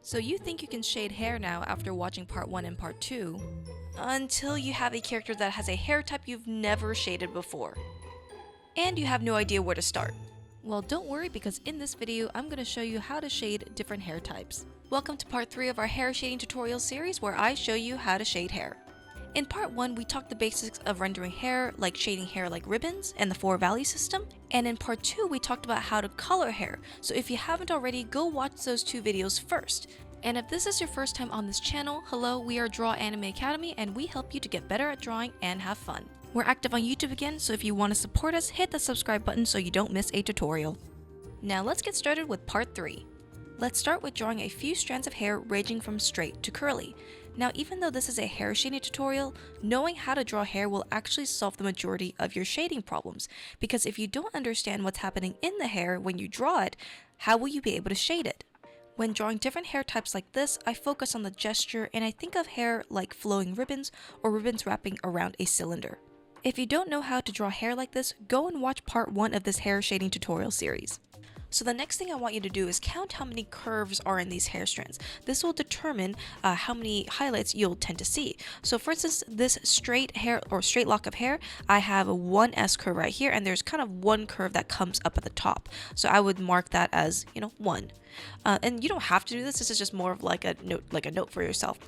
So you think you can shade hair now after watching part 1 and part 2, until you have a character that has a hair type you've never shaded before. And you have no idea where to start. Well, don't worry, because in this video, I'm going to show you how to shade different hair types. Welcome to part 3 of our hair shading tutorial series, where I show you how to shade hair. In part 1, we talked the basics of rendering hair, like shading hair like ribbons, and the 4 value system. And in part 2, we talked about how to color hair. So if you haven't already, go watch those 2 videos first. And if this is your first time on this channel, hello, we are Draw Anime Academy, and we help you to get better at drawing and have fun. We're active on YouTube again, so if you want to support us, hit the subscribe button so you don't miss a tutorial. Now let's get started with part 3. Let's start with drawing a few strands of hair ranging from straight to curly. Now, even though this is a hair shading tutorial, knowing how to draw hair will actually solve the majority of your shading problems, because if you don't understand what's happening in the hair when you draw it, how will you be able to shade it? When drawing different hair types like this, I focus on the gesture and I think of hair like flowing ribbons or ribbons wrapping around a cylinder. If you don't know how to draw hair like this, go and watch part 1 of this hair shading tutorial series. So the next thing I want you to do is count how many curves are in these hair strands. This will determine how many highlights you'll tend to see. So for instance, this straight hair or straight lock of hair, I have a 1 S curve right here, and there's kind of one curve that comes up at the top. So I would mark that as, 1. And you don't have to do this. This is just more of like a note for yourself.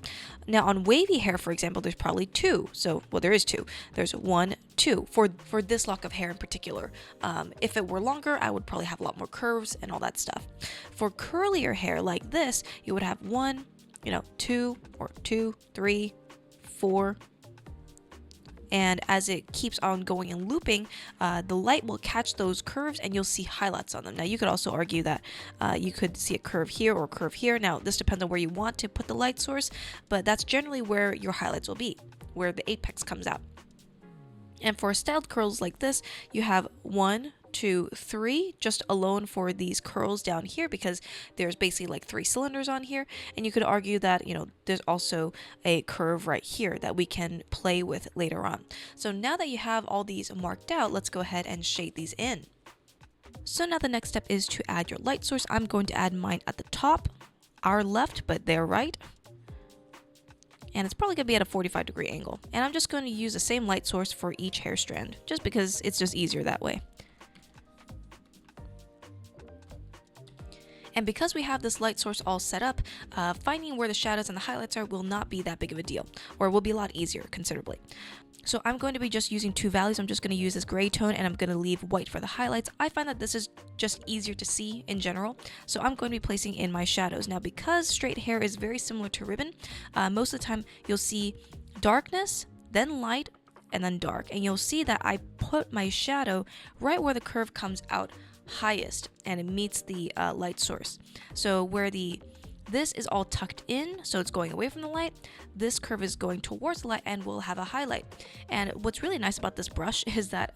Now on wavy hair, for example, there's probably 2. So, well, there is 2. There's 1, 2 for this lock of hair in particular. If it were longer, I would probably have a lot more curves and all that stuff. For curlier hair like this, you would have 1, 2, or 2, 3, 4. And as it keeps on going and looping, the light will catch those curves and you'll see highlights on them. Now you could also argue that you could see a curve here or a curve here. Now this depends on where you want to put the light source, but that's generally where your highlights will be, where the apex comes out. And for styled curls like this, you have 1, 2, 3 just alone for these curls down here, because there's basically like 3 cylinders on here, and you could argue that there's also a curve right here that we can play with later on. So now that you have all these marked out, let's go ahead and shade these in. So now the next step is to add your light source. I'm going to add mine at the top, our left, but their right. And it's probably going to be at a 45-degree angle. And I'm just going to use the same light source for each hair strand, just because it's just easier that way. And because we have this light source all set up, finding where the shadows and the highlights are will not be that big of a deal, or will be a lot easier considerably. So I'm going to be just using 2 values. I'm just going to use this gray tone, and I'm going to leave white for the highlights. I find that this is just easier to see in general, so I'm going to be placing in my shadows. Now, because straight hair is very similar to ribbon, most of the time you'll see darkness, then light, and then dark. And you'll see that I put my shadow right where the curve comes out highest and it meets the light source. So where this is all tucked in, so it's going away from the light, this curve is going towards the light and will have a highlight. And what's really nice about this brush is that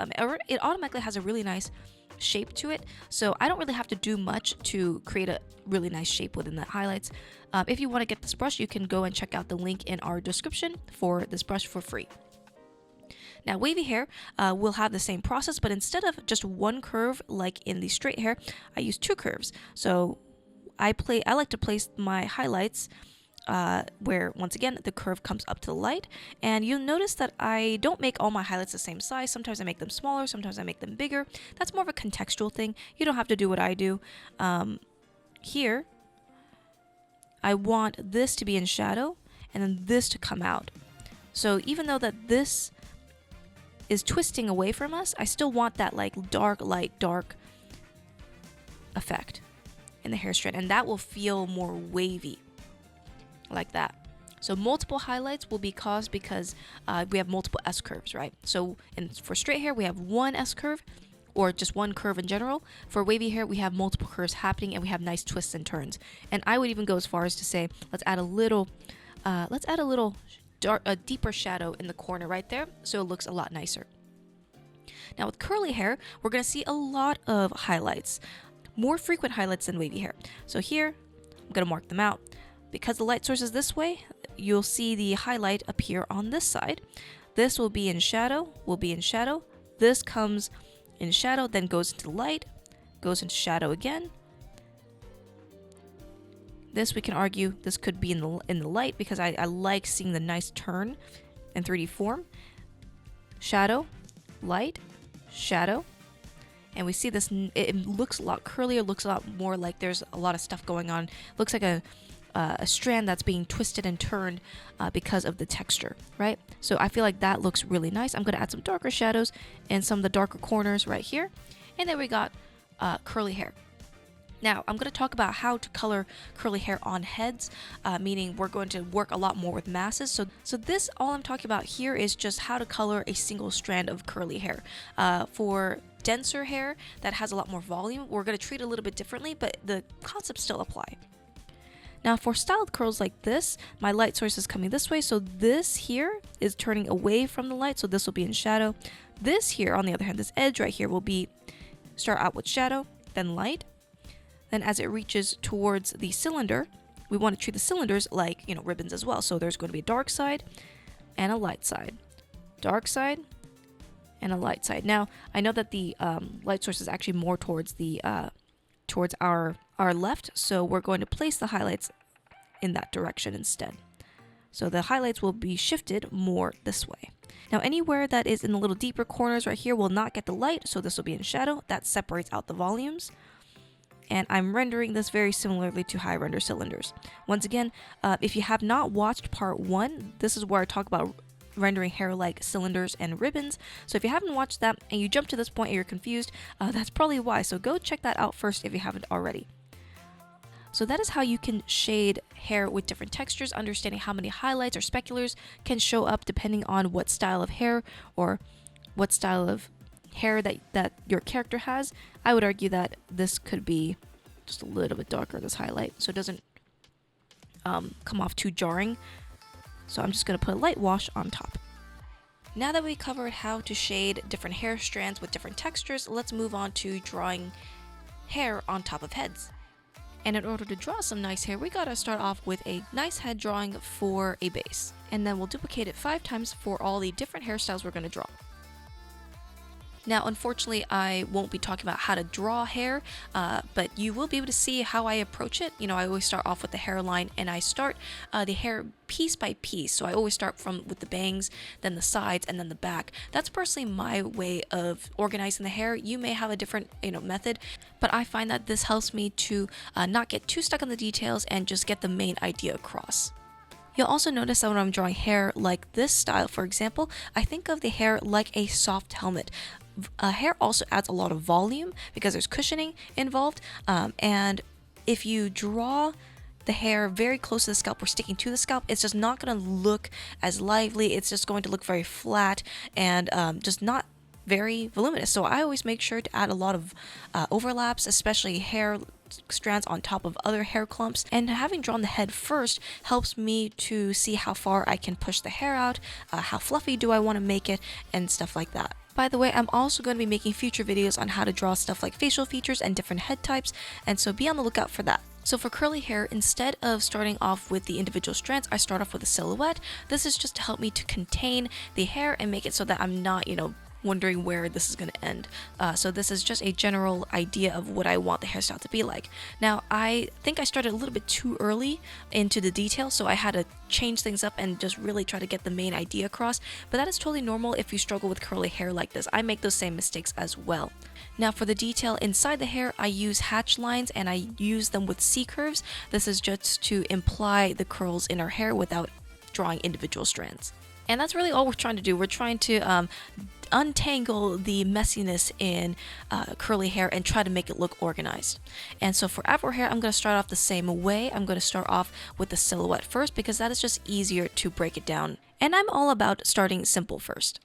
it automatically has a really nice shape to it, so I don't really have to do much to create a really nice shape within the highlights. If you want to get this brush, you can go and check out the link in our description for this brush for free. Now wavy hair will have the same process, but instead of just 1 curve like in the straight hair, I use 2 curves. So I like to place my highlights where, once again, the curve comes up to the light. And you'll notice that I don't make all my highlights the same size. Sometimes I make them smaller, sometimes I make them bigger. That's more of a contextual thing. You don't have to do what I do. Here, I want this to be in shadow and then this to come out. So even though that this is twisting away from us, I still want that like dark, light, dark effect in the hair strand, and that will feel more wavy like that. So multiple highlights will be caused because we have multiple S curves, right? So for straight hair we have 1 S curve, or just 1 curve in general. For wavy hair we have multiple curves happening and we have nice twists and turns. And I would even go as far as to say let's add a little a deeper shadow in the corner right there, so it looks a lot nicer. Now with curly hair, we're going to see a lot of highlights, more frequent highlights than wavy hair. So here, I'm going to mark them out. Because the light source is this way, you'll see the highlight appear on this side. This will be in shadow, This comes in shadow, then goes into light, goes into shadow again, This we can argue this could be in the light because I like seeing the nice turn in 3D form. Shadow, light, shadow. And we see this, it looks a lot curlier, looks a lot more like there's a lot of stuff going on. Looks like a strand that's being twisted and turned because of the texture, right? So I feel like that looks really nice. I'm going to add some darker shadows and some of the darker corners right here. And then we got curly hair. Now, I'm going to talk about how to color curly hair on heads, meaning we're going to work a lot more with masses. So this, all I'm talking about here is just how to color a single strand of curly hair. For denser hair that has a lot more volume, we're going to treat it a little bit differently, but the concepts still apply. Now for styled curls like this, my light source is coming this way, so this here is turning away from the light, so this will be in shadow. This here, on the other hand, this edge right here will be, start out with shadow, then light. Then as it reaches towards the cylinder, we want to treat the cylinders like, you know, ribbons as well. So there's going to be a dark side and a light side. Dark side and a light side. Now, I know that the light source is actually more towards the towards our left, so we're going to place the highlights in that direction instead. So the highlights will be shifted more this way. Now anywhere that is in the little deeper corners right here will not get the light, so this will be in shadow. That separates out the volumes. And I'm rendering this very similarly to how I render cylinders. Once again, if you have not watched part 1, this is where I talk about rendering hair like cylinders and ribbons. So if you haven't watched that and you jump to this point and you're confused, that's probably why. So go check that out first if you haven't already. So that is how you can shade hair with different textures, understanding how many highlights or speculars can show up depending on what style of hair or what style of hair that your character has. I would argue that this could be just a little bit darker, this highlight, so it doesn't come off too jarring. So I'm just going to put a light wash on top. Now that we covered how to shade different hair strands with different textures, let's move on to drawing hair on top of heads. And in order to draw some nice hair, we gotta start off with a nice head drawing for a base. And then we'll duplicate it 5 times for all the different hairstyles we're gonna draw. Now, unfortunately, I won't be talking about how to draw hair, but you will be able to see how I approach it. You know, I always start off with the hairline, and I start the hair piece by piece. So I always start with the bangs, then the sides, and then the back. That's personally my way of organizing the hair. You may have a different, method, but I find that this helps me to not get too stuck on the details and just get the main idea across. You'll also notice that when I'm drawing hair like this style, for example, I think of the hair like a soft helmet. Hair also adds a lot of volume because there's cushioning involved, and if you draw the hair very close to the scalp or sticking to the scalp, it's just not going to look as lively. It's just going to look very flat and just not very voluminous. So I always make sure to add a lot of overlaps, especially hair strands on top of other hair clumps, and having drawn the head first helps me to see how far I can push the hair out, how fluffy do I want to make it, and stuff like that. By the way, I'm also going to be making future videos on how to draw stuff like facial features and different head types, and so be on the lookout for that. So for curly hair, instead of starting off with the individual strands, I start off with a silhouette. This is just to help me to contain the hair and make it so that I'm not, wondering where this is going to end. So this is just a general idea of what I want the hairstyle to be like. Now, I think I started a little bit too early into the detail, so I had to change things up and just really try to get the main idea across, but that is totally normal if you struggle with curly hair like this. I make those same mistakes as well. Now for the detail inside the hair, I use hatch lines and I use them with C-curves. This is just to imply the curls in our hair without drawing individual strands. And that's really all we're trying to do. We're trying to untangle the messiness in curly hair and try to make it look organized. And so for afro hair, I'm going to start off the same way. I'm going to start off with the silhouette first because that is just easier to break it down. And I'm all about starting simple first.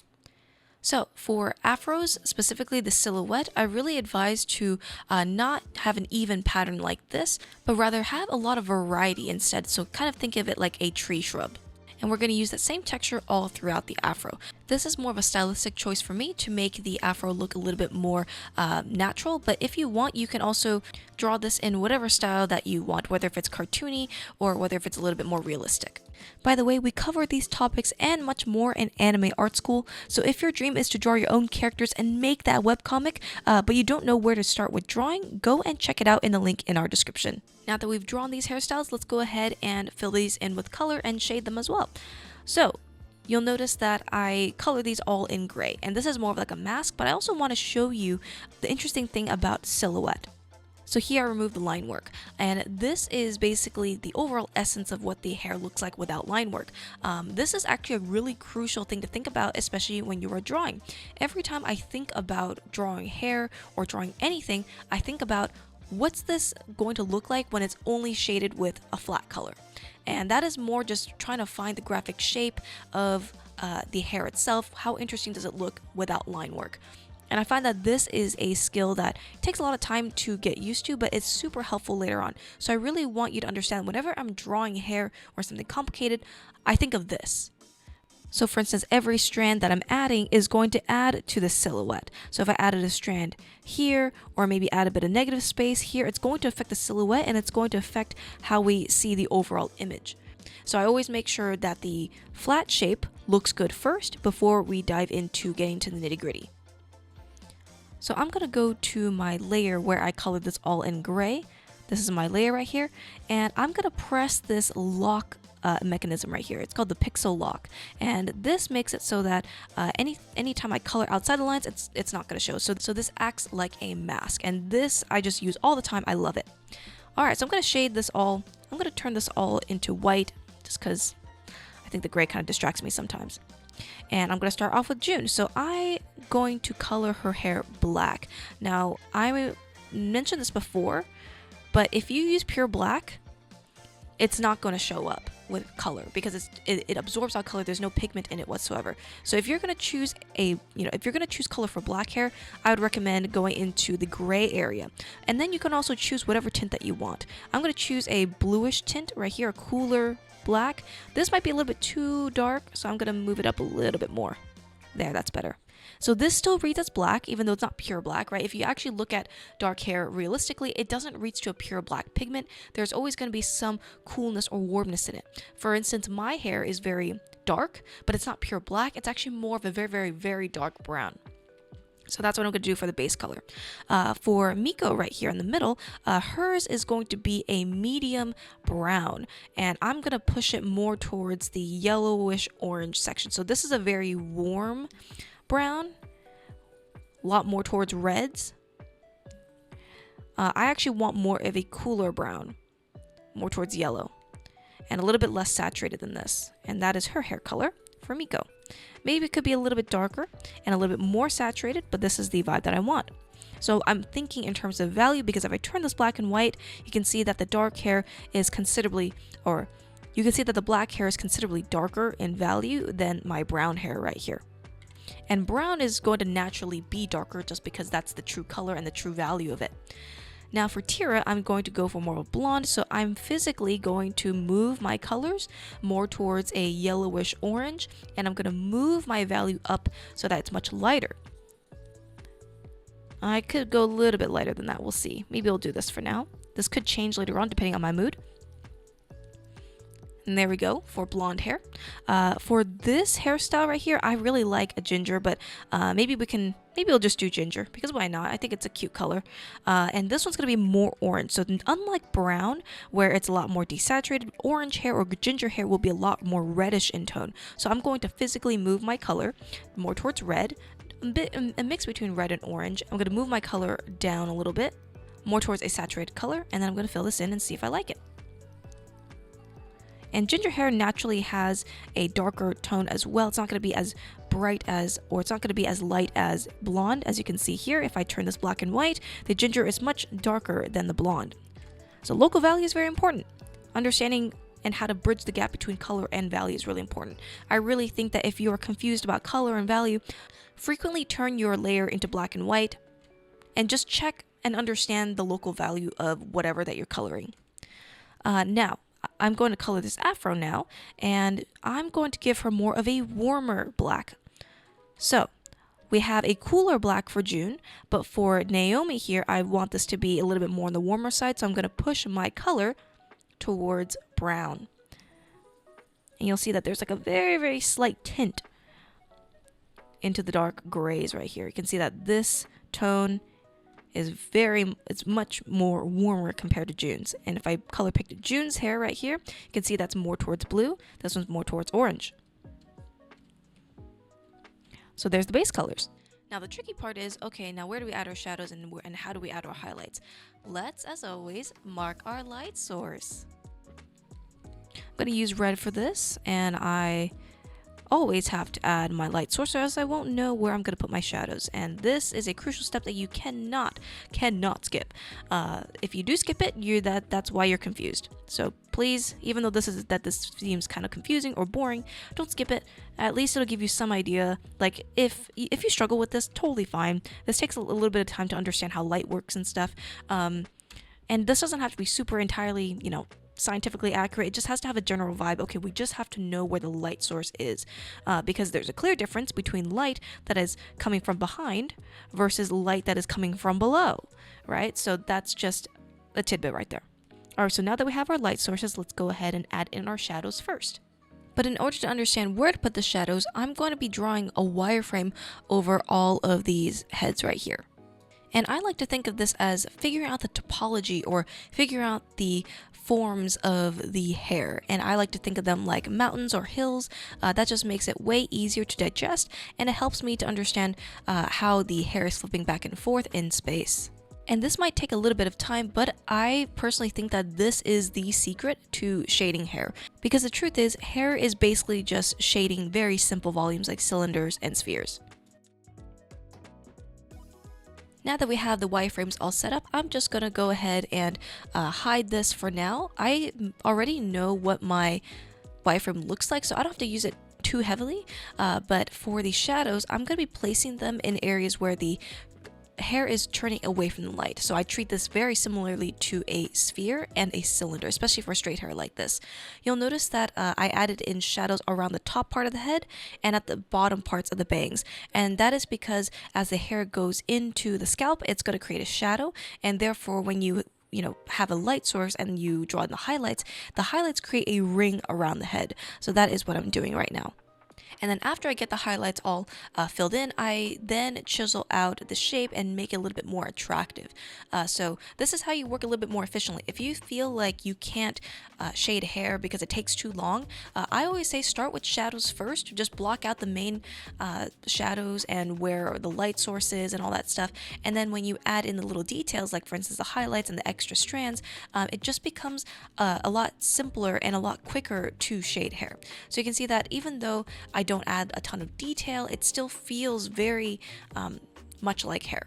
So for afros, specifically the silhouette, I really advise to not have an even pattern like this, but rather have a lot of variety instead. So kind of think of it like a tree shrub. And we're going to use that same texture all throughout the afro. This is more of a stylistic choice for me to make the afro look a little bit more natural, but if you want, you can also draw this in whatever style that you want, whether if it's cartoony or whether if it's a little bit more realistic. By the way, we cover these topics and much more in Anime Art School, so if your dream is to draw your own characters and make that webcomic, but you don't know where to start with drawing, go and check it out in the link in our description. Now that we've drawn these hairstyles, let's go ahead and fill these in with color and shade them as well. So, you'll notice that I color these all in gray, and this is more of like a mask, but I also want to show you the interesting thing about silhouette. So here I removed the line work, and this is basically the overall essence of what the hair looks like without line work. This is actually a really crucial thing to think about, especially when you are drawing. Every time I think about drawing hair or drawing anything, I think about what's this going to look like when it's only shaded with a flat color. And that is more just trying to find the graphic shape of the hair itself. How interesting does it look without line work? And I find that this is a skill that takes a lot of time to get used to, but it's super helpful later on. So I really want you to understand whenever I'm drawing hair or something complicated, I think of this. So for instance, every strand that I'm adding is going to add to the silhouette. So if I added a strand here, or maybe add a bit of negative space here, it's going to affect the silhouette and it's going to affect how we see the overall image. So I always make sure that the flat shape looks good first before we dive into getting to the nitty-gritty. So I'm going to go to my layer where I colored this all in gray. This is my layer right here. And I'm going to press this lock mechanism right here. It's called the pixel lock. And this makes it so that anytime I color outside the lines, it's not going to show. So this acts like a mask. And this I just use all the time. I love it. Alright, so I'm going to shade this all. I'm going to turn this all into white just because I think the gray kind of distracts me sometimes. And I'm going to start off with June. So I'm going to color her hair black. Now, I mentioned this before, but if you use pure black, it's not going to show up with color because it absorbs all color. There's no pigment in it whatsoever. So if you're going to choose if you're going to choose color for black hair, I would recommend going into the gray area. And then you can also choose whatever tint that you want. I'm going to choose a bluish tint right here, a cooler black. This might be a little bit too dark, so I'm going to move it up a little bit more. There, that's better. So this still reads as black, even though it's not pure black, right? If you actually look at dark hair realistically, it doesn't reach to a pure black pigment. There's always going to be some coolness or warmness in it. For instance, my hair is very dark, but it's not pure black. It's actually more of a very, very, very dark brown. So that's what I'm going to do for the base color. For Miko right here in the middle, hers is going to be a medium brown. And I'm going to push it more towards the yellowish orange section. So this is a very warm brown, a lot more towards reds. I actually want more of a cooler brown, more towards yellow, and a little bit less saturated than this. And that is her hair color for Miko. Maybe it could be a little bit darker and a little bit more saturated, but this is the vibe that I want. So I'm thinking in terms of value, because if I turn this black and white, you can see that the dark hair is considerably, or you can see that the black hair is considerably darker in value than my brown hair right here. And brown is going to naturally be darker just because that's the true color and the true value of it. Now for Tira, I'm going to go for more of a blonde, so I'm physically going to move my colors more towards a yellowish orange, and I'm going to move my value up so that it's much lighter. I could go a little bit lighter than that, we'll see. Maybe I'll do this for now. This could change later on depending on my mood. And there we go for blonde hair. For this hairstyle right here, I really like a ginger, but maybe we'll just do ginger, because why not? I think it's a cute color. And this one's going to be more orange. So unlike brown, where it's a lot more desaturated, orange hair or ginger hair will be a lot more reddish in tone. So I'm going to physically move my color more towards red, a mix between red and orange. I'm going to move my color down a little bit, more towards a saturated color, and then I'm going to fill this in and see if I like it. And ginger hair naturally has a darker tone as well. It's not going to be as bright as, or it's not going to be as light as blonde. As you can see here, if I turn this black and white, the ginger is much darker than the blonde. So local value is very important. Understanding and how to bridge the gap between color and value is really important. I really think that if you are confused about color and value, frequently turn your layer into black and white and just check and understand the local value of whatever that you're coloring. Now, I'm going to color this afro now, and I'm going to give her more of a warmer black. So we have a cooler black for June, but for Naomi here, I want this to be a little bit more on the warmer side, so I'm going to push my color towards brown. And you'll see that there's like a very, very slight tint into the dark grays right here. You can see that this tone is it's much more warmer compared to June's. And if I color picked June's hair right here, you can see that's more towards blue. This one's more towards orange. So there's the base colors. Now the tricky part is, okay, now where do we add our shadows and how do we add our highlights? Let's, as always, mark our light source. I'm going to use red for this, and I always have to add my light source or else I won't know where I'm going to put my shadows. And this is a crucial step that you cannot skip. If you do skip it, that's why you're confused. So please, even though this seems kind of confusing or boring, don't skip it. At least it'll give you some idea. Like if you struggle with this, totally fine. This takes a little bit of time to understand how light works and stuff. And this doesn't have to be super entirely, scientifically accurate. It just has to have a general vibe. Okay, we just have to know where the light source is, because there's a clear difference between light that is coming from behind versus light that is coming from below, right? So that's just a tidbit right there. All right, so now that we have our light sources, let's go ahead and add in our shadows first. But in order to understand where to put the shadows, I'm going to be drawing a wireframe over all of these heads right here. And I like to think of this as figuring out the topology or figuring out the forms of the hair. And I like to think of them like mountains or hills. That just makes it way easier to digest, and it helps me to understand how the hair is flipping back and forth in space. And this might take a little bit of time, but I personally think that this is the secret to shading hair. Because the truth is, hair is basically just shading very simple volumes like cylinders and spheres. Now that we have the wireframes all set up, I'm just going to go ahead and hide this for now. I already know what my wireframe looks like, so I don't have to use it too heavily. But for the shadows, I'm going to be placing them in areas where the hair is turning away from the light. So I treat this very similarly to a sphere and a cylinder, especially for straight hair like this. You'll notice that I added in shadows around the top part of the head and at the bottom parts of the bangs. And that is because as the hair goes into the scalp, it's going to create a shadow. And therefore, when you have a light source and you draw in the highlights create a ring around the head. So that is what I'm doing right now. And then after I get the highlights all filled in, I then chisel out the shape and make it a little bit more attractive. So this is how you work a little bit more efficiently. If you feel like you can't shade hair because it takes too long, I always say start with shadows first. Just block out the main shadows and where the light source is and all that stuff. And then when you add in the little details, like for instance the highlights and the extra strands, it just becomes a lot simpler and a lot quicker to shade hair. So you can see that even though I don't add a ton of detail, it still feels very much like hair.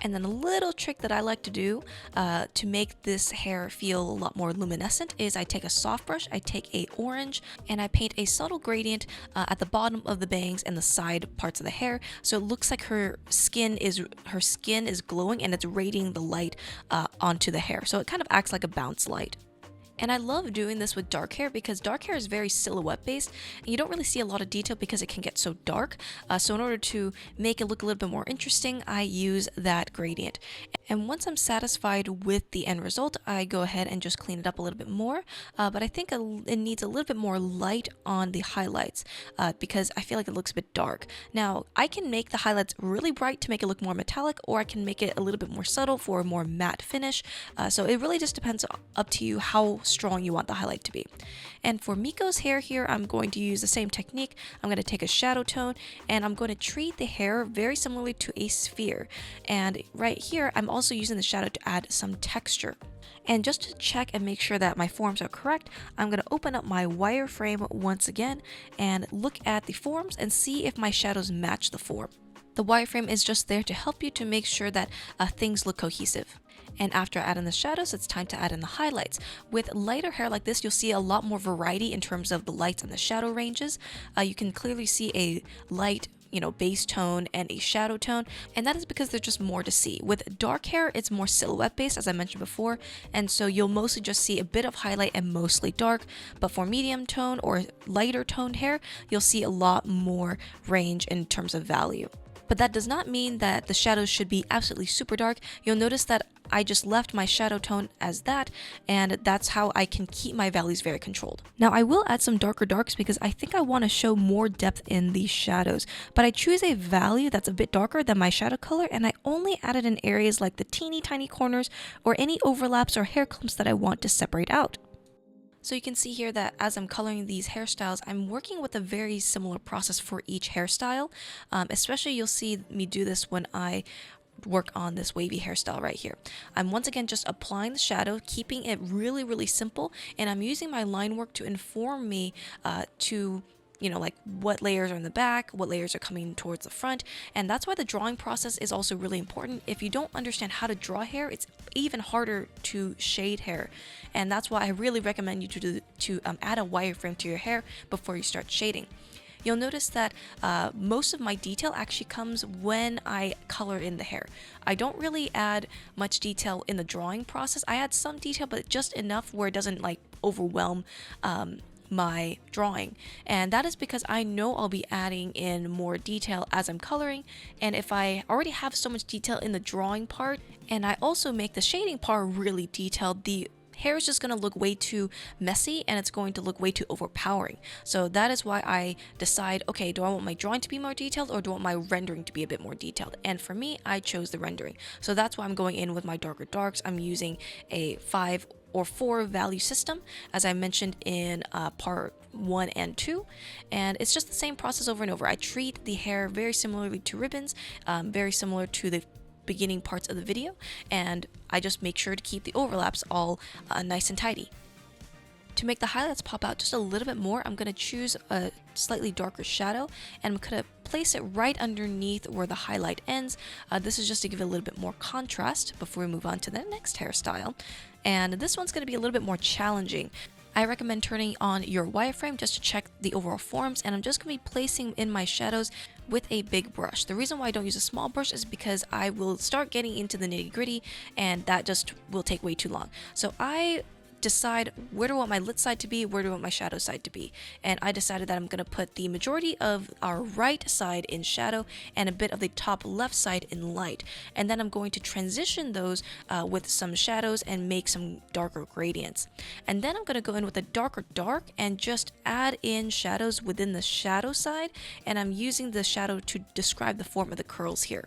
And then a little trick that I like to do to make this hair feel a lot more luminescent is I take a soft brush, I take a orange, and I paint a subtle gradient at the bottom of the bangs and the side parts of the hair, so it looks like her skin is glowing and it's radiating the light onto the hair. So it kind of acts like a bounce light. And I love doing this with dark hair because dark hair is very silhouette based and you don't really see a lot of detail because it can get so dark. So in order to make it look a little bit more interesting, I use that gradient. And once I'm satisfied with the end result, I go ahead and just clean it up a little bit more. But I think it needs a little bit more light on the highlights because I feel like it looks a bit dark. Now, I can make the highlights really bright to make it look more metallic, or I can make it a little bit more subtle for a more matte finish. So it really just depends up to you how strong you want the highlight to be. And for Miko's hair here, I'm going to use the same technique. I'm going to take a shadow tone and I'm going to treat the hair very similarly to a sphere. And right here, I'm also using the shadow to add some texture. And just to check and make sure that my forms are correct, I'm going to open up my wireframe once again and look at the forms and see if my shadows match the form. The wireframe is just there to help you to make sure that things look cohesive. And after I add in the shadows, it's time to add in the highlights. With lighter hair like this, you'll see a lot more variety in terms of the lights and the shadow ranges. You can clearly see a light, base tone and a shadow tone, and that is because there's just more to see. With dark hair, it's more silhouette based, as I mentioned before, and so you'll mostly just see a bit of highlight and mostly dark. But for medium tone or lighter toned hair, you'll see a lot more range in terms of value. But that does not mean that the shadows should be absolutely super dark. You'll notice that I just left my shadow tone as that, and that's how I can keep my values very controlled. Now I will add some darker darks because I think I want to show more depth in these shadows, but I choose a value that's a bit darker than my shadow color, and I only add it in areas like the teeny tiny corners or any overlaps or hair clumps that I want to separate out. So you can see here that as I'm coloring these hairstyles, I'm working with a very similar process for each hairstyle. Especially you'll see me do this when I work on this wavy hairstyle right here. I'm once again just applying the shadow, keeping it really simple, and I'm using my line work to inform me to like what layers are in the back, what layers are coming towards the front. And that's why the drawing process is also really important. If you don't understand how to draw hair, it's even harder to shade hair. And that's why I really recommend you to add a wireframe to your hair before you start shading. You'll notice that most of my detail actually comes when I color in the hair. I don't really add much detail in the drawing process. I add some detail, but just enough where it doesn't like overwhelm my drawing, and that is because I know I'll be adding in more detail as I'm coloring. And if I already have so much detail in the drawing part and I also make the shading part really detailed, the hair is just going to look way too messy and it's going to look way too overpowering. So that is why I decide, okay, do I want my drawing to be more detailed or do I want my rendering to be a bit more detailed? And for me, I chose the rendering. So that's why I'm going in with my darker darks. I'm using a 5 or 4 value system, as I mentioned in part 1 and 2, and it's just the same process over and over. I treat the hair very similarly to ribbons, very similar to the beginning parts of the video, and I just make sure to keep the overlaps all nice and tidy. To make the highlights pop out just a little bit more, I'm going to choose a slightly darker shadow and I'm going to place it right underneath where the highlight ends. This is just to give it a little bit more contrast before we move on to the next hairstyle. And this one's going to be a little bit more challenging. I recommend turning on your wireframe just to check the overall forms, and I'm just going to be placing in my shadows with a big brush. The reason why I don't use a small brush is because I will start getting into the nitty-gritty and that just will take way too long. So I decide where do I want my lit side to be, where do I want my shadow side to be, and I decided that I'm going to put the majority of our right side in shadow and a bit of the top left side in light, and then I'm going to transition those with some shadows and make some darker gradients. And then I'm going to go in with a darker dark and just add in shadows within the shadow side, and I'm using the shadow to describe the form of the curls here.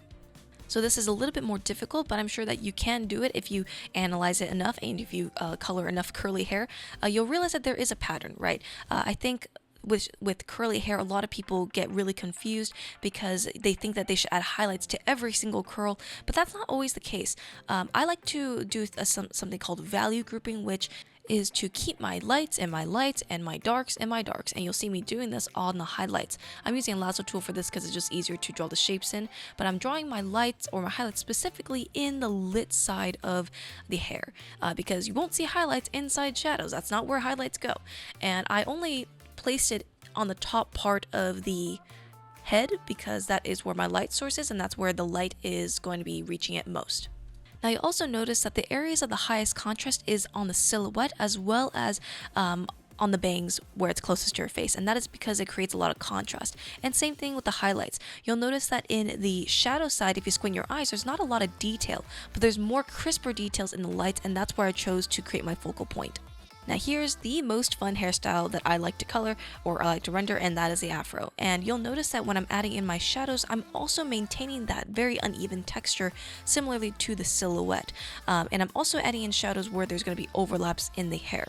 So this is a little bit more difficult, but I'm sure that you can do it if you analyze it enough and if you color enough curly hair. You'll realize that there is a pattern, right? I think with curly hair, a lot of people get really confused because they think that they should add highlights to every single curl, but that's not always the case. I like to do something called value grouping, which is to keep my lights and my lights and my darks and my darks, and you'll see me doing this on the highlights. I'm using a lasso tool for this because it's just easier to draw the shapes in, but I'm drawing my lights or my highlights specifically in the lit side of the hair, because you won't see highlights inside shadows. That's not where highlights go. And I only placed it on the top part of the head because that is where my light source is and that's where the light is going to be reaching it most. Now you also notice that the areas of the highest contrast is on the silhouette as well as on the bangs where it's closest to your face, and that is because it creates a lot of contrast. And same thing with the highlights. You'll notice that in the shadow side, if you squint your eyes, there's not a lot of detail, but there's more crisper details in the lights, and that's where I chose to create my focal point. Now here's the most fun hairstyle that I like to color or I like to render, and that is the afro. And you'll notice that when I'm adding in my shadows, I'm also maintaining that very uneven texture similarly to the silhouette. And I'm also adding in shadows where there's going to be overlaps in the hair.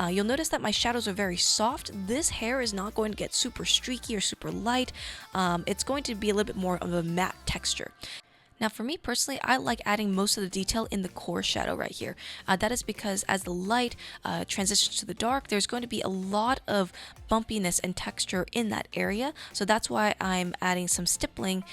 You'll notice that my shadows are very soft. This hair is not going to get super streaky or super light. It's going to be a little bit more of a matte texture. Now for me personally, I like adding most of the detail in the core shadow right here. That is because as the light transitions to the dark, there's going to be a lot of bumpiness and texture in that area. So that's why I'm adding some stippling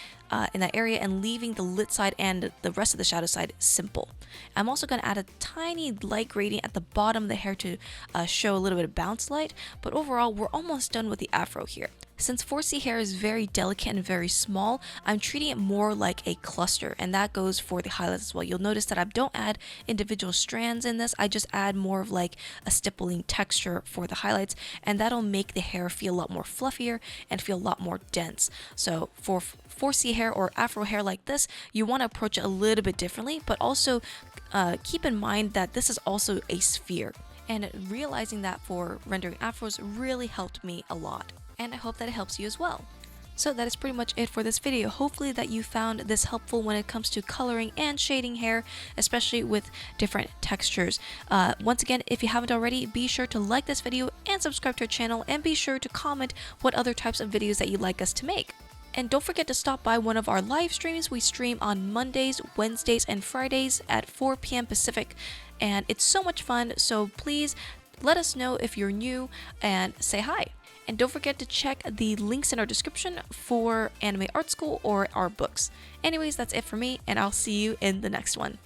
in that area and leaving the lit side and the rest of the shadow side simple. I'm also going to add a tiny light gradient at the bottom of the hair to show a little bit of bounce light, but overall we're almost done with the afro here. Since 4C hair is very delicate and very small, I'm treating it more like a cluster, and that goes for the highlights as well. You'll notice that I don't add individual strands in this, I just add more of like a stippling texture for the highlights, and that'll make the hair feel a lot more fluffier and feel a lot more dense. So for 4C hair or afro hair like this, you want to approach it a little bit differently, but also keep in mind that this is also a sphere. And realizing that for rendering afros really helped me a lot. And I hope that it helps you as well. So that is pretty much it for this video. Hopefully that you found this helpful when it comes to coloring and shading hair, especially with different textures. Once again, if you haven't already, be sure to like this video and subscribe to our channel, and be sure to comment what other types of videos that you'd like us to make. And don't forget to stop by one of our live streams. We stream on Mondays, Wednesdays, and Fridays at 4 p.m. Pacific, and it's so much fun, so please let us know if you're new and say hi. And don't forget to check the links in our description for Anime Art School or our books. Anyways, that's it for me, and I'll see you in the next one.